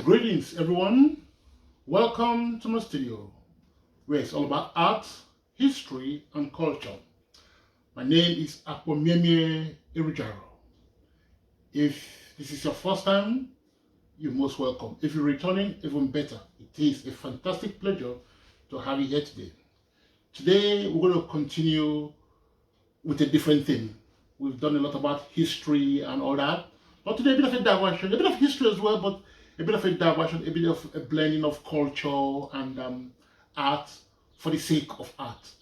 Greetings everyone, welcome to my studio where it's all about art, history and culture. My name is ARTbyAKPOMIEMIE. If this is your first time, you're most welcome. If you're returning, even better. It is a fantastic pleasure to have you here today. Today we're going to continue with a different theme. We've done a lot about history and all that, but today a bit of a diversion, a bit of history as well, but a bit of a diversion, a bit of a blending of culture and art for the sake of art.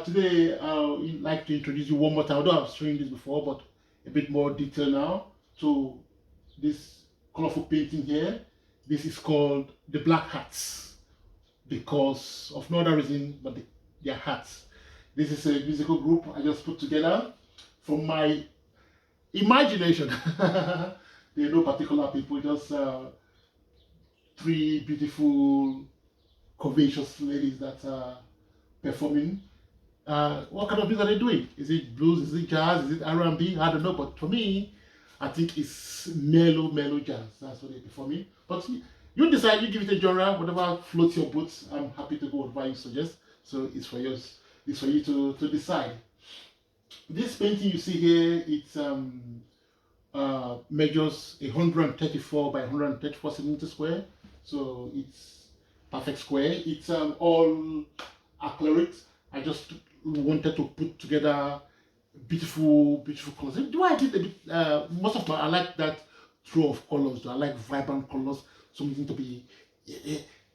Today, I'd like to introduce you one more time. Although I've shown this before, but a bit more detail now to this colorful painting here. This is called the Black Hats because of no other reason but their hats. This is a musical group I just put together from my imagination. There are no particular people, just three beautiful, curvaceous ladies that are performing. What kind of music are they doing? Is it blues? Is it jazz? Is it R&B? I don't know, but for me, I think it's mellow jazz. That's what they're performing. But you decide, you give it a genre, whatever floats your boat. I'm happy to go whatever you suggest. So it's for yours. It's for you to decide. This painting you see here, it's measures 134 by 134 centimeters square, so it's perfect square. It's all acrylics. I just wanted to put together beautiful colors. Do I did a bit most of my, I like that throw of colors. I like vibrant colors, something to be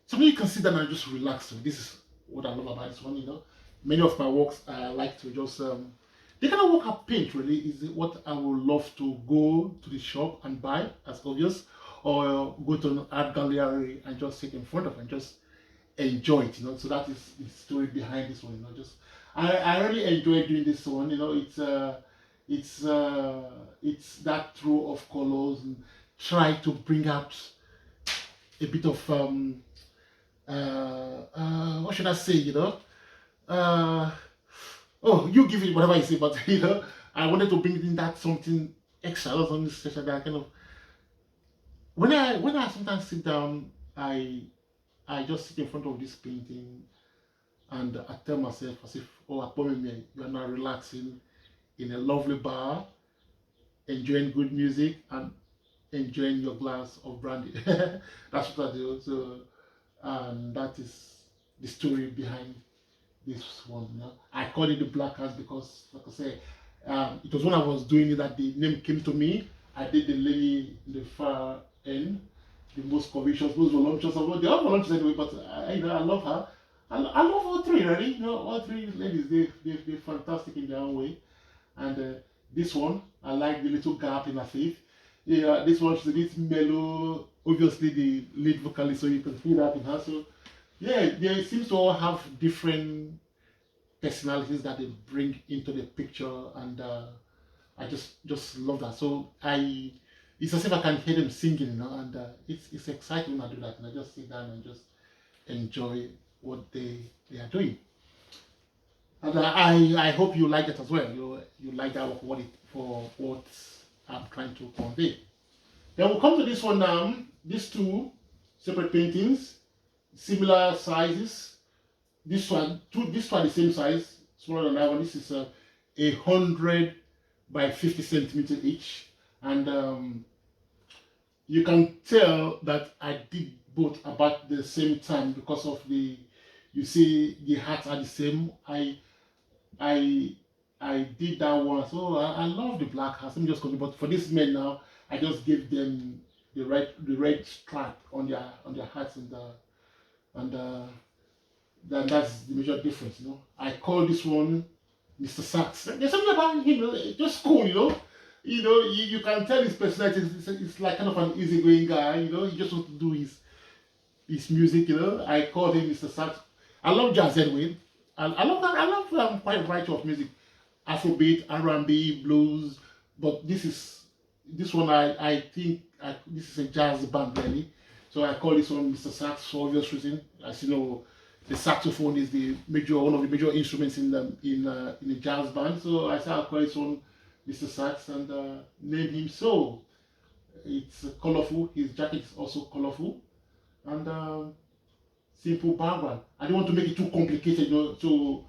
something you can sit down and just relax. So this is what I love about this one. Many of my works I like to just the kind of work I paint really is what I would love to go to the shop and buy, as obvious, or go to an art gallery and just sit in front of and just enjoy it. So that is the story behind this one. Just I really enjoy doing this one. It's that throw of colors and try to bring out a bit of what should I say? Oh, you give it whatever I say, but I wanted to bring in that something extra, something special that kind of. When I sometimes sit down, I just sit in front of this painting, and I tell myself as if, oh, Akpomimie, you are now relaxing in a lovely bar, enjoying good music and enjoying your glass of brandy. That's what I do. So, and that is the story behind this one. I call it the Black Hats because, like I say, it was when I was doing it that the name came to me. I did the lady in the far end, the most curvaceous, most voluptuous of all. They are voluptuous anyway, but I love her. I love all three, really. All three ladies, they're fantastic in their own way. And this one, I like the little gap in her face. Yeah, this one she's a bit mellow. Obviously, the lead vocalist, so you can feel that in her. So yeah, they seem to all have different personalities that they bring into the picture, and I just love that. So it's as if I can hear them singing, and it's exciting when I do that, and I just sit down and just enjoy what they are doing. And I hope you like it as well. You like that for what I'm trying to convey. Then we'll come to this one now. These two separate paintings, similar sizes. This one the same size, smaller than that one. This is 100 by 50 centimeters each, and you can tell that I did both about the same time because of you see the hats are the same. I did that one, so I love the black hats. Let me just continue. But for this men now, I just gave them the red stripe on their hats and that's the major difference. I call this one Mr. SAX. There's something about him, just cool. You can tell his personality. It's like kind of an easygoing guy. He just wants to do his music. I call him Mr. SAX. I love jazz anyway. I love quite a variety of music, Afrobeat, R&B, blues. But this one I think this is a jazz band really. So I call this one Mr. SAX for obvious reason. As you know, the saxophone is one of the major instruments in a jazz band. So I said I'll call this one Mr. Sax and name him so. it's colorful. His jacket is also colorful, and simple background. I don't want to make it too complicated, so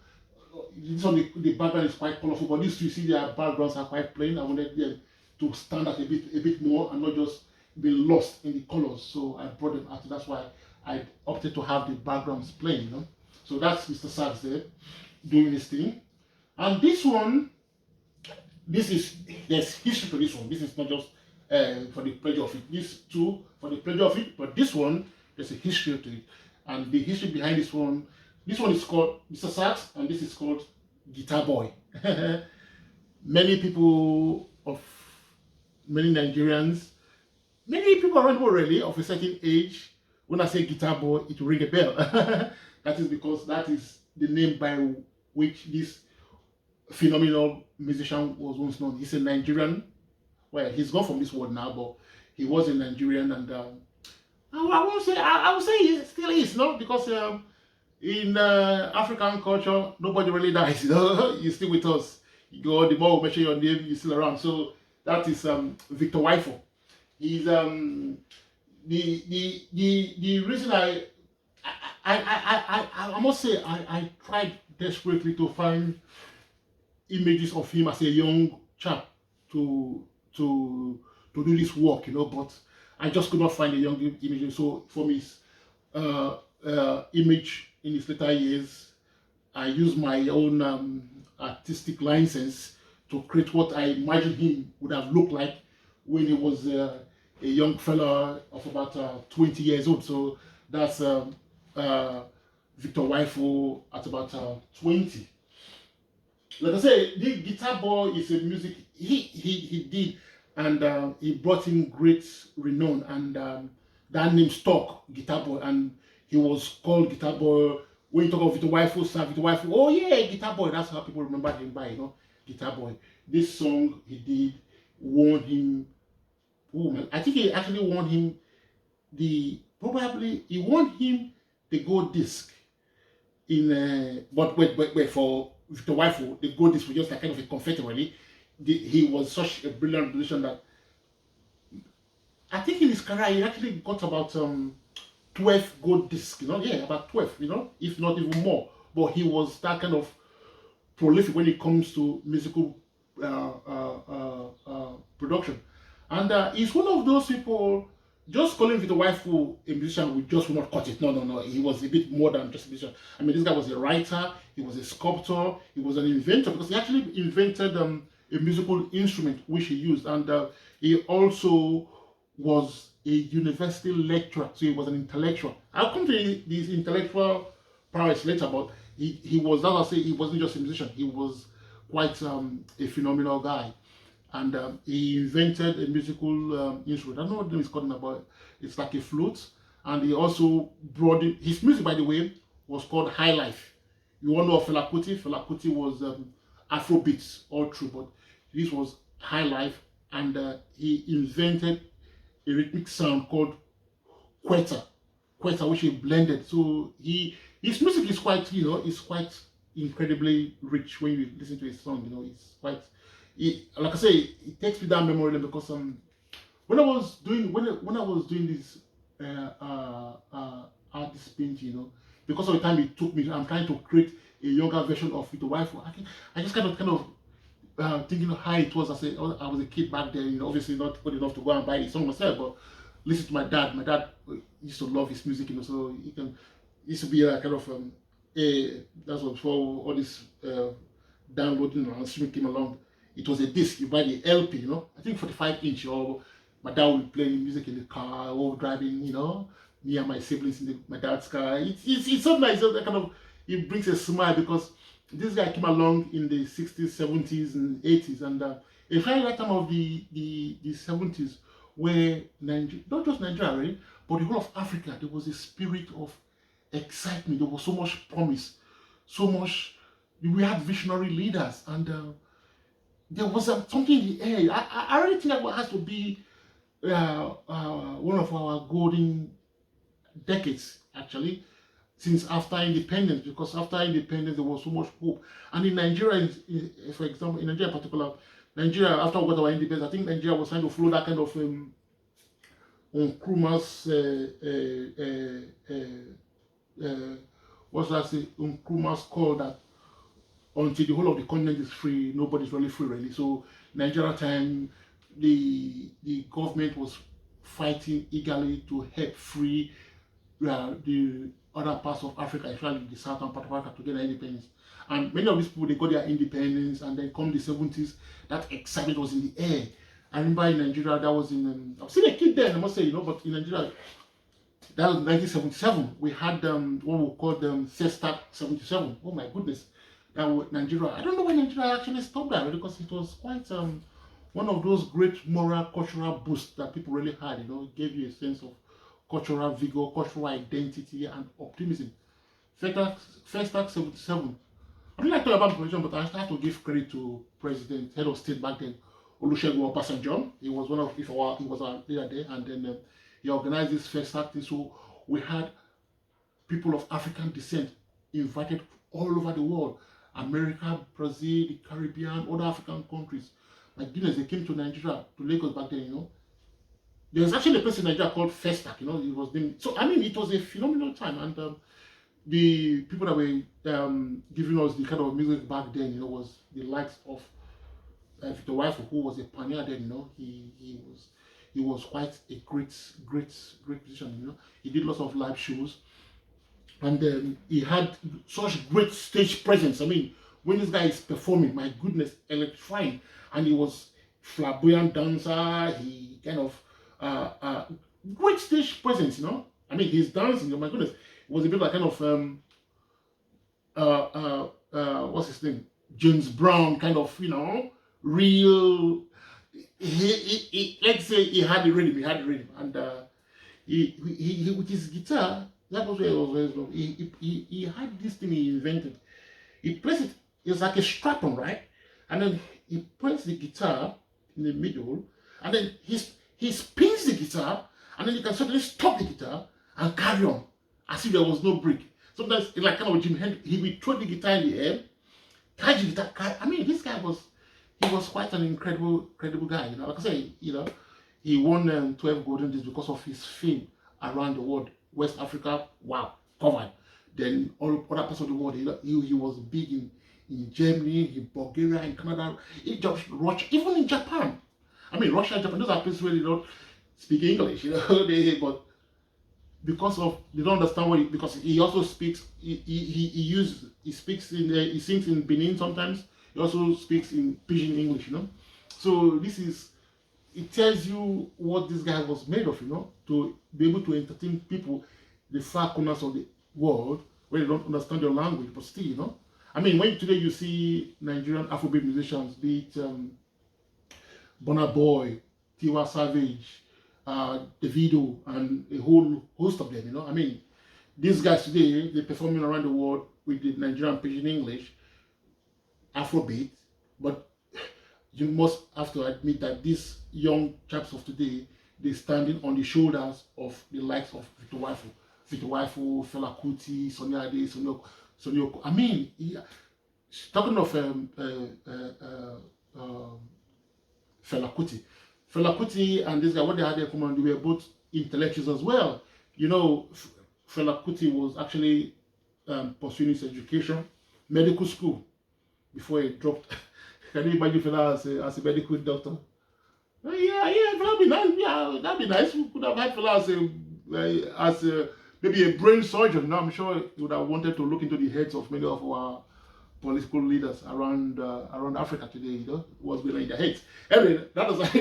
this one the background is quite colorful, but these two, you see, their backgrounds are quite plain. I wanted them to stand out a bit more and not just be lost in the colors. So I brought them out. That's why I opted to have the backgrounds plain. So that's Mr. Sax there doing this thing. And this one, there's history to this one. This is not just for the pleasure of it. These two for the pleasure of it, but this one, there's a history to it. And the history behind this one is called Mr. Sax, and this is called Guitar Boy. Many Nigerians, many people around the world really of a certain age, when I say Guitar Boy, it will ring a bell. That is because that is the name by which this phenomenal musician was once known. He's a Nigerian. Well, he's gone from this world now, but he was a Nigerian, and I would say he still is, because in African culture, nobody really dies. You're still with us. You go, the more we mention your name, you're still around. So that is Victor Efosa. He's the reason I must say I tried desperately to find images of him as a young chap to do this work, but I just could not find a young image. So from his image in his later years, I used my own artistic license to create what I imagine him would have looked like when he was a young fella of about 20 years old. So that's Victor Efosa at about 20. Like I say, the Guitar Boy is a music he did, and he brought in great renown, and that name stuck, Guitar Boy, and he was called Guitar Boy. When you talk of Victor Efosa, Sir Victor Efosa, oh yeah, Guitar Boy, that's how people remember him by, Guitar Boy. This song he did won him, oh man, I think he actually won him he won him the gold disc in, but for Victor Efosa, the gold disc was just like kind of a confetti really. He was such a brilliant musician that I think in his career he actually got about 12 gold discs, about 12, if not even more. But he was that kind of prolific when it comes to musical production. And he's one of those people, just calling Victor Efosa a musician, we just will not cut it. No. He was a bit more than just a musician. I mean, this guy was a writer, he was a sculptor, he was an inventor, because he actually invented a musical instrument which he used. And he also was a university lecturer, so he was an intellectual. I'll come to these intellectual prowess later, but he was, as I say, he wasn't just a musician, he was quite a phenomenal guy. And he invented a musical instrument. I don't know what the name is called, but it's like a flute. And he also brought in, his music, by the way, was called High Life. You all know of Fela Kuti. Fela Kuti was Afrobeats all through, but this was High Life. And he invented a rhythmic sound called Akwete, which he blended. So his music is quite, is quite incredibly rich when you listen to his song. It's quite, like I say, it takes me down memory lane, because when I was doing this artist painting, because of the time it took me, I'm trying to create a younger version of Victor Efosa. I just kind of thinking of how it was. I was a kid back then, obviously not good enough to go and buy the song myself, but listen to my dad. My dad used to love his music, so he used to be a kind of that's what before all this downloading and streaming came along. It was a disc, you buy the LP, I think 45-inch, or my dad would play music in the car, or driving, me and my siblings in my dad's car. It's so nice, it brings a smile, because this guy came along in the 60s, 70s, and 80s, and in fact, that time of the 70s, where not just Nigeria, right, but the whole of Africa, there was a spirit of excitement. There was so much promise, so much. We had visionary leaders, and there was something in the air. I really think that has to be one of our golden decades, actually, since after independence, because after independence there was so much hope. And in Nigeria, for example, in Nigeria in particular, Nigeria, after we got our independence, I think Nigeria was trying to follow that kind of Nkrumah's what's that say? Nkrumah's call that until the whole of the continent is free, nobody's really free, really. So Nigeria time, the government was fighting eagerly to help free the other parts of Africa, especially the southern part of Africa, to get their independence. And many of these people, they got their independence, and then come the 70s, that excitement was in the air. I remember in Nigeria, that was in, I was still a kid then, I must say, but in Nigeria, that was 1977. We had what we call SAX 77. Oh my goodness. That was Nigeria. I don't know when Nigeria actually stopped that, because it was quite one of those great moral, cultural boosts that people really had. It gave you a sense of cultural vigor, cultural identity, and optimism. First Act 77. I don't like to talk about president, but I have to give credit to President, head of state back then, Olusegun Obasanjo. He was he was our leader there, and then he organized this first act. So we had people of African descent invited all over the world, America, Brazil, the Caribbean, other African countries. My goodness, they came to Nigeria, to Lagos back then. There's actually a place in Nigeria called Festac, it was named. So, I mean, it was a phenomenal time. And the people that were giving us the kind of music back then, was the likes of Victor Efosa, who was a pioneer then, he was quite a great musician, He did lots of live shows. And he had such great stage presence. I mean, when this guy is performing, my goodness, electrifying. And he was flamboyant dancer, he kind of great stage presence, I mean, his dancing, oh my goodness, it was a bit like kind of what's his name, James Brown kind of, real. Let's say he had the rhythm, and he with his guitar, that was where it was very slow. He had this thing he invented. He plays it. It's like a strap-on, right? And then he plays the guitar in the middle, and then he spins the guitar, and then you can suddenly stop the guitar and carry on as if there was no break. Sometimes it's like kind of Jim Hendrix. He would throw the guitar in the air, catch the guitar. I mean, this guy was quite an incredible guy. Like I say, he won 12 golden discs because of his fame around the world. West Africa, wow, covered. Then all other parts of the world, he was big in Germany, in Bulgaria, in Canada, in Russia, even in Japan. I mean, Russia and Japan, those are places where they don't speak English, but because of, they don't understand because he also speaks, he sings in Benin sometimes, he also speaks in Pidgin English, So it tells you what this guy was made of, to be able to entertain people, the far corners of the world, where they don't understand your language, but still, I mean, when today you see Nigerian Afrobeat musicians, be it Burna Boy, Tiwa Savage, Davido, and a whole host of them, I mean, these guys today, they're performing around the world with the Nigerian Pidgin English, Afrobeat, but you must have to admit that these young chaps of today, they're standing on the shoulders of the likes of Victor Efosa, Fela Kuti, Sonia Ade, Sonio. I mean, talking of Fela Kuti and this guy, what they had in common, they were both intellectuals as well. Fela Kuti was actually pursuing his education, medical school, before he dropped. Can you imagine Fela as a medical doctor? Yeah, that'd be nice. Yeah, that'd be nice. We could have had Fela as maybe a brain surgeon. I'm sure he would have wanted to look into the heads of many of our political leaders around Africa today. What's going on in their heads. Anyway, that was like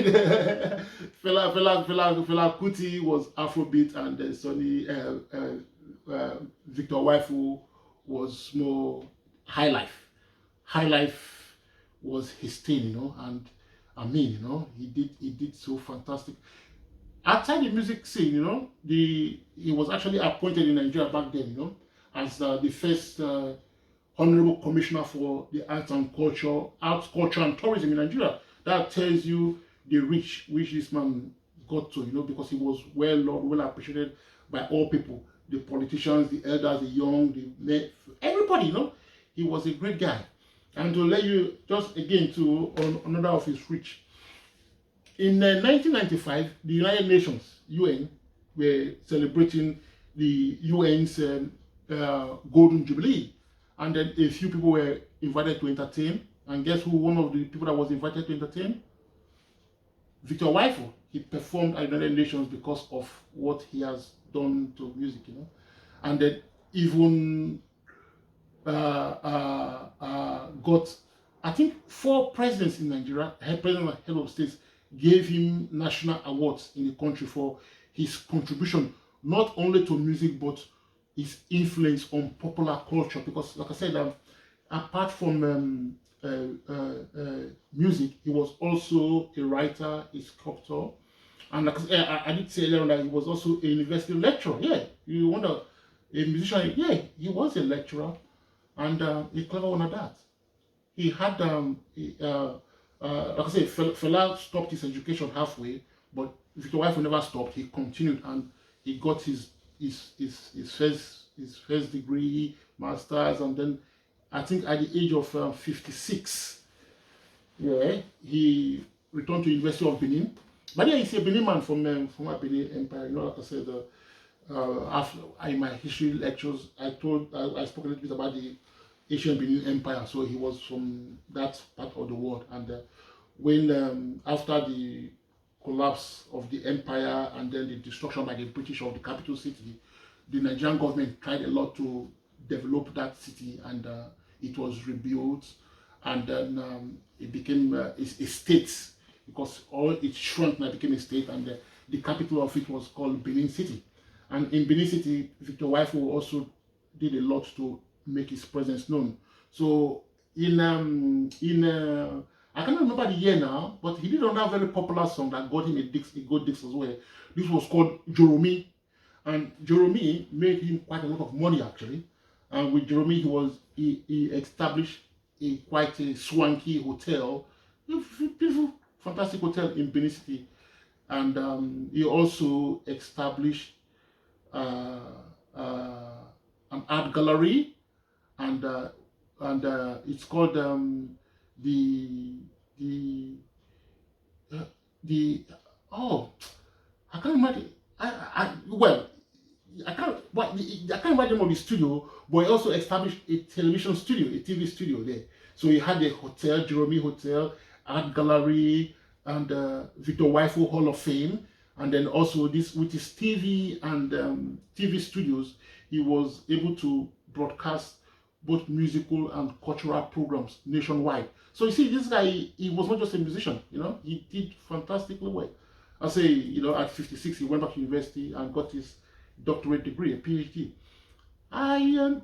Fela Kuti was Afrobeat, and Sonny Victor Efosa was more high life. High life was his thing, and I mean, he did so fantastic. Outside the music scene, he was actually appointed in Nigeria back then, as the first Honorable Commissioner for the Arts, Culture and Tourism in Nigeria. That tells you the reach which this man got to, because he was well appreciated by all people, the politicians, the elders, the young, the men, everybody, He was a great guy. And to let you, just again, on another of his reach, In 1995, the United Nations, UN, were celebrating the UN's Golden Jubilee. And then a few people were invited to entertain. And guess who one of the people that was invited to entertain? Victor Uwaifo. He performed at the United Nations because of what he has done to music, you know. And then even got, I think, 4 presidents in Nigeria, president and head of states, gave him national awards in the country for his contribution, not only to music, but his influence on popular culture. Because, like I said, apart from music, he was also a writer, a sculptor, and like I did say earlier that he was also a university lecturer. Yeah, you wonder, a musician? Yeah, he was a lecturer, and a clever one at that. He had, like I said, Fela stopped his education halfway, but Victor Uwaifo never stopped. He continued, and he got his first degree, masters, and then I think at the age of 56, yeah, he returned to University of Benin. But yeah, he's a Benin man from Benin Empire. You know, like I said, after in my history lectures, I spoke a little bit about the Asian Benin Empire. So he was from that part of the world. And when after the collapse of the empire and then the destruction by the British of the capital city, the Nigerian government tried a lot to develop that city, and it was rebuilt, and then it became a state, because all it shrunk and it became a state, and the capital of it was called Benin City. And in Benin City, Victor Uwaifo also did a lot to make his presence known. So I can't remember the year now, but he did another very popular song that got him a gold disc as well. This was called JOROMI, and JOROMI made him quite a lot of money actually. And with JOROMI, he established quite a swanky hotel, a beautiful, fantastic hotel in Benin City, and he also established an art gallery, and it's called oh, I can't imagine. I can't imagine of the studio, but he also established a television studio, a TV studio there. So he had a hotel, JOROMI Hotel, art gallery, and Victor Uwaifo Hall of Fame, and then also this with his TV and TV studios, he was able to broadcast both musical and cultural programs nationwide. So you see, this guy, he was not just a musician, you know, he did fantastically well. I say, you know, at 56, he went back to university and got his doctorate degree, a PhD. I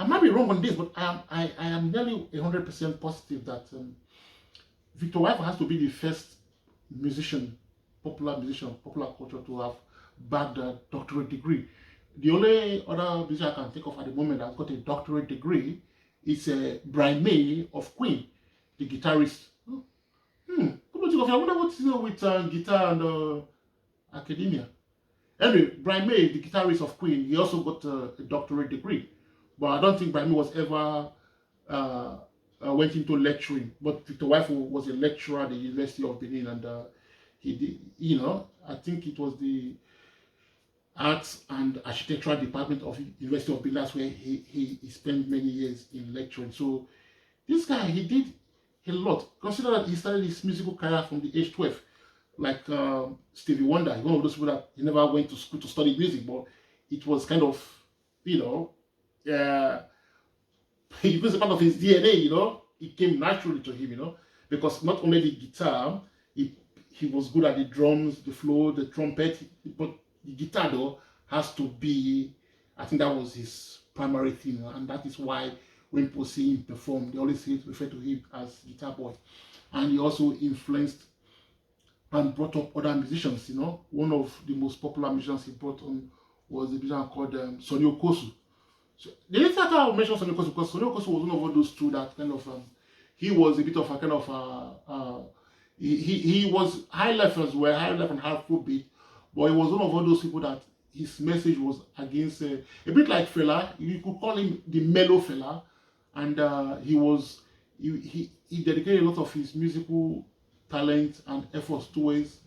might be wrong on this, but I am nearly 100% positive that Victor Uwaifo has to be the first musician, popular culture, to have bagged a doctorate degree. The only other musician I can think of at the moment that's got a doctorate degree is Brian May of Queen, the guitarist. I wonder what's with guitar and academia. Anyway, Brian May, the guitarist of Queen, he also got a doctorate degree. But I don't think Brian May was ever went into lecturing. But Victor Uwaifo was a lecturer at the University of Benin, and he did, you know, I think it was the Arts and Architectural Department of University of Benin. That's where he spent many years in lecturing. So this guy, he did a lot. Consider that he started his musical career from the age 12. Like Stevie Wonder, one of those people that he never went to school to study music, but it was kind of, you know, it was a part of his DNA, you know. It came naturally to him, you know, because not only the guitar, he was good at the drums, the floor, the trumpet, but the guitar though has to be, I think that was his primary thing, and that is why when people see him perform, they always refer to him as Guitar Boy. And he also influenced and brought up other musicians, you know. One of the most popular musicians he brought on was a musician called Sonny Okosu. So the reason I mentioned Sonny Okosu because Sonny Okosu was one of those two that kind of he was a bit of a kind of he was high life as well, high life and half beat, but he was one of all those people that his message was against a bit like Fela. You could call him the mellow Fela, and he dedicated a lot of his musical talent and efforts towards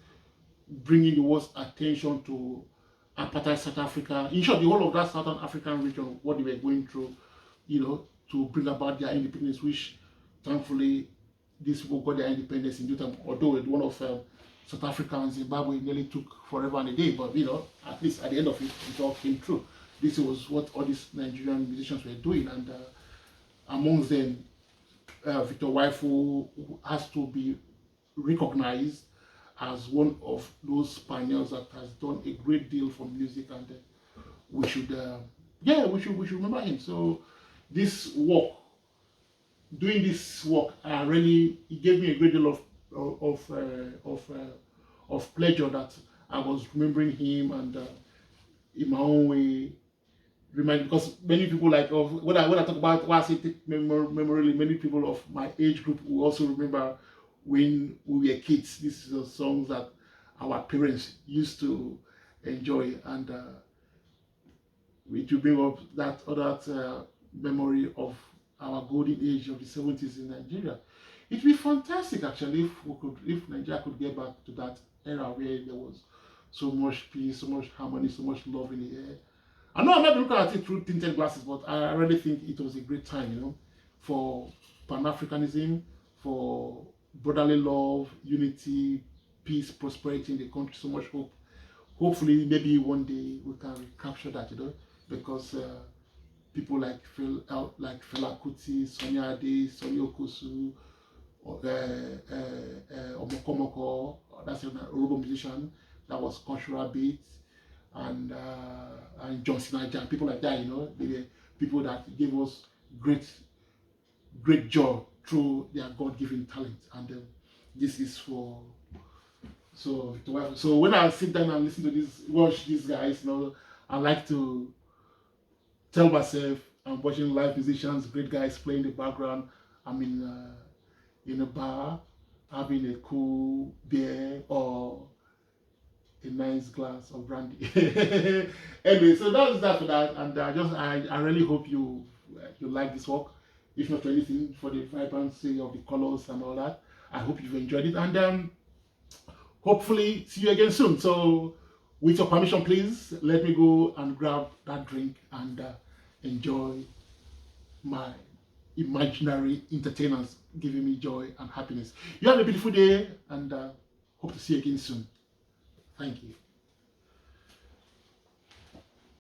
bringing the world's attention to apartheid South Africa. In short, the whole of that Southern African region, what they were going through, to bring about their independence, which thankfully these people got their independence in due time. Although one of South Africa and Zimbabwe nearly took forever and a day, but at least at the end of it, it all came true. This was what all these Nigerian musicians were doing, and amongst them, Victor Uwaifo has to be recognized as one of those pioneers that has done a great deal for music, and we should remember him. So this work, doing this work, it gave me a great deal of pleasure that I was remembering him, and in my own way, because many people when I talk about why I say take memory, many people of my age group will also remember when we were kids. These are songs that our parents used to enjoy, and it will bring up that memory of our golden age of the 70s in Nigeria. It would be fantastic actually if Nigeria could get back to that era where there was so much peace, so much harmony, so much love in the air. I know I'm not looking at it through tinted glasses, but I really think it was a great time, for Pan-Africanism, for brotherly love, unity, peace, prosperity in the country, so much hope. Hopefully, maybe one day we can recapture that, because people like Fela Kuti, Sonia Ade, Sonny Okosu, Omokomoko, that's an Yoruba musician that was cultural beats, and Johnson Aja, people like that, they were people that gave us great joy through their God-given talent, and this is for so when I sit down and listen to watch these guys, I like to tell myself I'm watching live musicians, great guys playing in the background. I'm in a bar having a cool beer or a nice glass of brandy. Anyway, so that's that for that, and I really hope you like this work, if not for anything, for the vibrancy of the colors and all that. I hope you've enjoyed it, and hopefully see you again soon. So with your permission, please let me go and grab that drink and enjoy my imaginary entertainers giving me joy and happiness. You have a beautiful day, and hope to see you again soon. Thank you.